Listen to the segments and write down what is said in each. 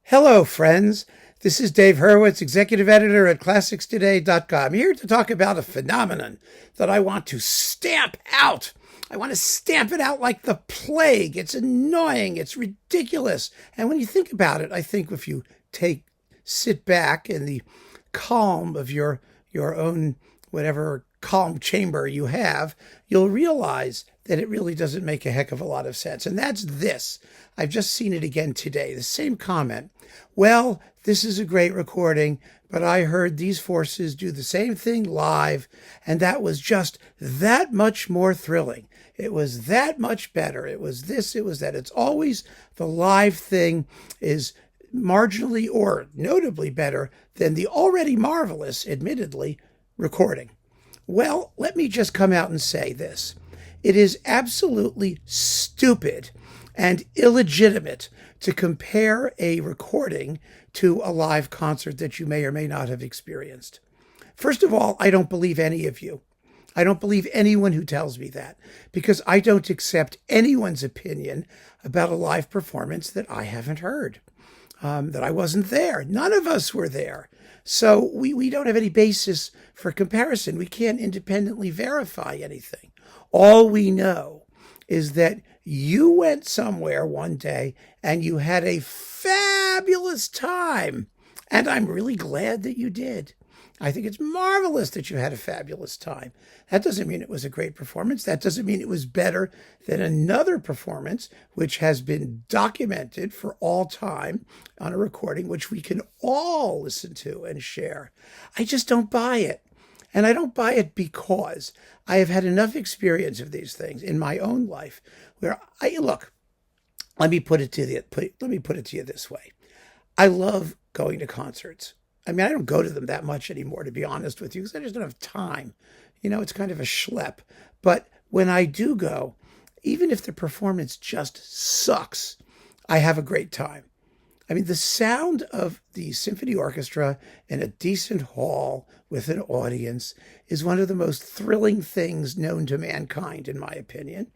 Hello, friends. This is Dave Hurwitz, executive editor at ClassicsToday.com, here to talk about a phenomenon that I want to stamp out. I want to stamp it out like the plague. It's annoying. It's ridiculous. And when you think about it, I think if you sit back in the calm of your own whatever calm chamber you have, you'll realize that it really doesn't make a heck of a lot of sense. And that's this. I've just seen it again today. The same comment. Well, this is a great recording, but I heard these forces do the same thing live, and that was just that much more thrilling. It was that much better. It was this, it was that. It's always the live thing is marginally or notably better than the already marvelous, admittedly, recording. Well, let me just come out and say this. It is absolutely stupid and illegitimate to compare a recording to a live concert that you may or may not have experienced. First of all, I don't believe any of you. I don't believe anyone who tells me that, because I don't accept anyone's opinion about a live performance that I haven't heard, that I wasn't there. None of us were there. So we don't have any basis for comparison. We can't independently verify anything. All we know is that you went somewhere one day and you had a fabulous time. And I'm really glad that you did. I think it's marvelous that you had a fabulous time. That doesn't mean it was a great performance. That doesn't mean it was better than another performance, which has been documented for all time on a recording, which we can all listen to and share. I just don't buy it. And I don't buy it because I have had enough experience of these things in my own life where let me put it to you this way. I love going to concerts. I mean, I don't go to them that much anymore, to be honest with you, because I just don't have time. It's kind of a schlep. But when I do go, even if the performance just sucks, I have a great time. I mean, the sound of the symphony orchestra in a decent hall with an audience is one of the most thrilling things known to mankind, in my opinion.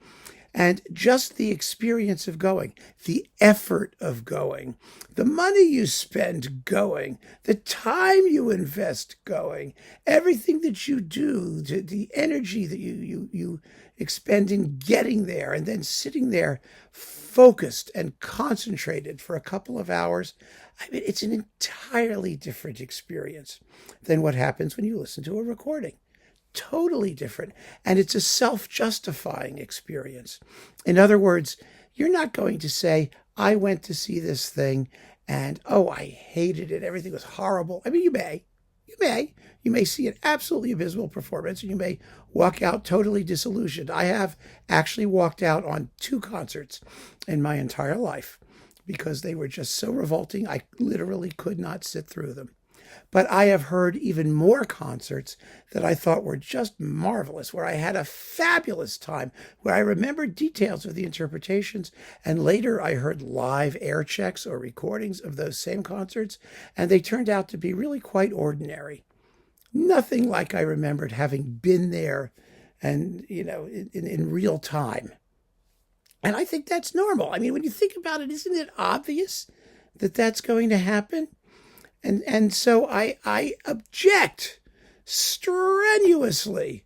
And just the experience of going, the effort of going, the money you spend going, the time you invest going, everything that you do, the energy that you expend in getting there and then sitting there focused and concentrated for a couple of hours. I mean, it's an entirely different experience than what happens when you listen to a recording. Totally different. And it's a self-justifying experience. In other words, you're not going to say, I went to see this thing and, oh, I hated it. Everything was horrible. I mean, you may see an absolutely abysmal performance and you may walk out totally disillusioned. I have actually walked out on 2 concerts in my entire life because they were just so revolting. I literally could not sit through them. But I have heard even more concerts that I thought were just marvelous, where I had a fabulous time, where I remembered details of the interpretations. And later I heard live air checks or recordings of those same concerts, and they turned out to be really quite ordinary. Nothing like I remembered having been there and, in real time. And I think that's normal. I mean, when you think about it, isn't it obvious that that's going to happen? And so I object strenuously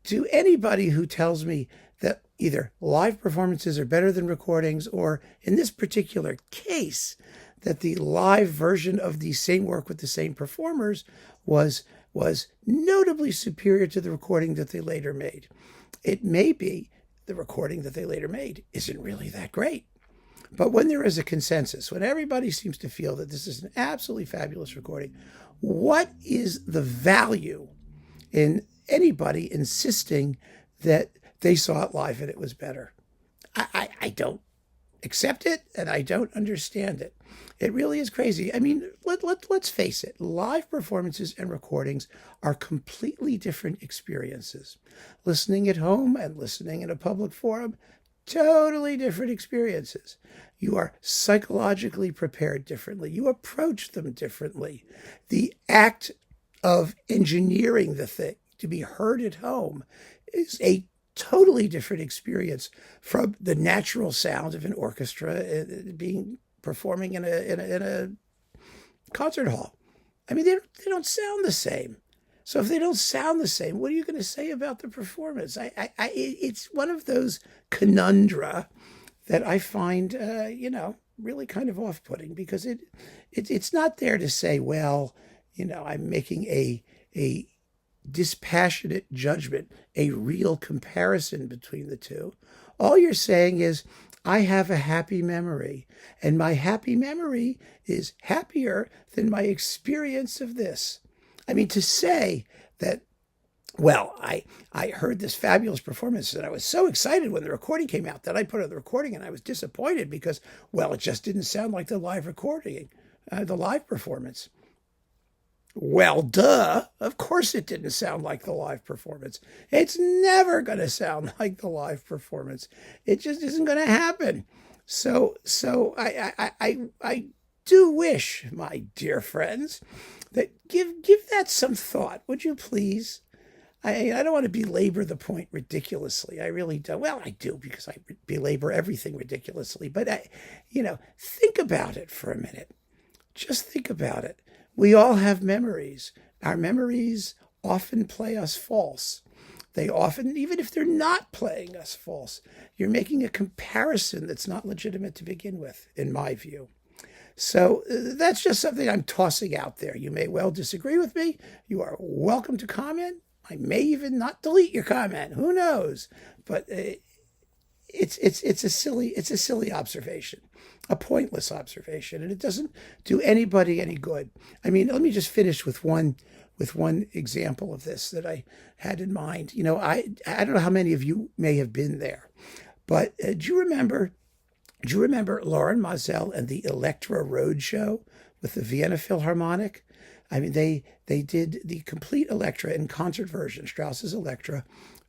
to anybody who tells me that either live performances are better than recordings, or in this particular case, that the live version of the same work with the same performers was notably superior to the recording that they later made. It may be the recording that they later made isn't really that great. But when there is a consensus, when everybody seems to feel that this is an absolutely fabulous recording, what is the value in anybody insisting that they saw it live and it was better? I don't accept it, and I don't understand it. It really is crazy. I mean, let's face it. Live performances and recordings are completely different experiences. Listening at home and listening in a public forum, totally different experiences. You are psychologically prepared differently. You approach them differently. The act of engineering the thing to be heard at home is a totally different experience from the natural sound of an orchestra being performing in a concert hall. I mean, they don't sound the same. So if they don't sound the same, what are you going to say about the performance? It's one of those conundra that I find, really kind of off-putting, because it's not there to say, well, I'm making a dispassionate judgment, a real comparison between the two. All you're saying is, I have a happy memory, and my happy memory is happier than my experience of this. I mean, to say that, well, I heard this fabulous performance and I was so excited when the recording came out that I put on the recording, and I was disappointed because, well, it just didn't sound like the live recording, the live performance. Well, duh. Of course it didn't sound like the live performance. It's never going to sound like the live performance. It just isn't going to happen. So I do wish, my dear friends, that give that some thought, would you please? I don't want to belabor the point ridiculously. I really don't. Well, I do, because I belabor everything ridiculously. But, think about it for a minute. Just think about it. We all have memories. Our memories often play us false. They often, even if they're not playing us false, you're making a comparison that's not legitimate to begin with, in my view. So that's just something I'm tossing out there. You may well disagree with me. You are welcome to comment. I may even not delete your comment. Who knows? But it's a silly observation, a pointless observation, and it doesn't do anybody any good. I mean, let me just finish with one example of this that I had in mind. I don't know how many of you may have been there, but do you remember Lauren Moselle and the Elektra Roadshow with the Vienna Philharmonic? I mean, they did the complete Elektra in concert version, Strauss's Elektra,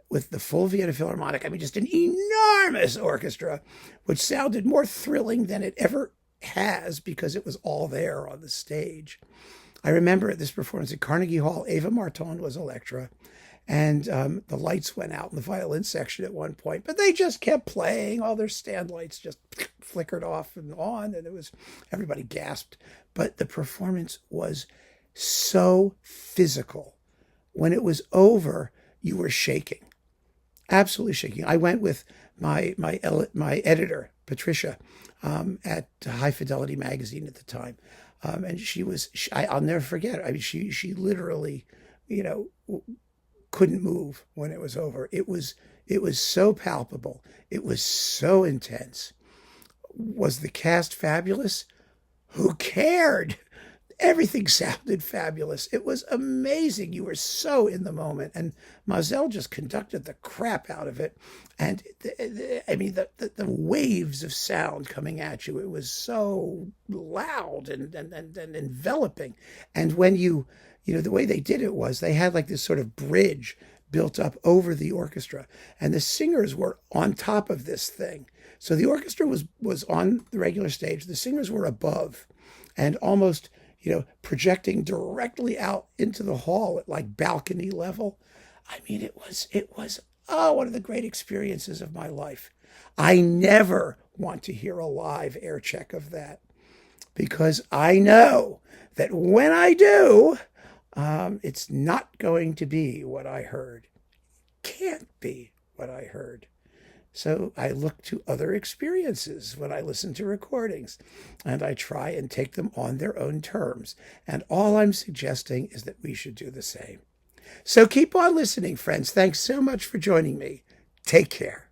with the full Vienna Philharmonic. I mean, just an enormous orchestra, which sounded more thrilling than it ever has because it was all there on the stage. I remember at this performance at Carnegie Hall, Eva Marton was Elektra, and the lights went out in the violin section at one point, but they just kept playing. All their stand lights just flickered off and on, and everybody gasped. But the performance was so physical. When it was over, you were shaking. Absolutely shaking. I went with my editor, Patricia, at High Fidelity magazine at the time, and I'll never forget. I mean, she literally, couldn't move when it was over. It was so palpable. It was so intense. Was the cast fabulous? Who cared? Everything sounded fabulous. It was amazing. You were so in the moment. And Moselle just conducted the crap out of it. And the waves of sound coming at you, it was so loud and enveloping. And when the way they did it was they had like this sort of bridge built up over the orchestra. And the singers were on top of this thing. So the orchestra was on the regular stage. The singers were above and almost projecting directly out into the hall at like balcony level. I mean, it was one of the great experiences of my life. I never want to hear a live air check of that, because I know that when I do, it's not going to be what I heard. Can't be what I heard. So I look to other experiences when I listen to recordings, and I try and take them on their own terms. And all I'm suggesting is that we should do the same. So keep on listening, friends. Thanks so much for joining me. Take care.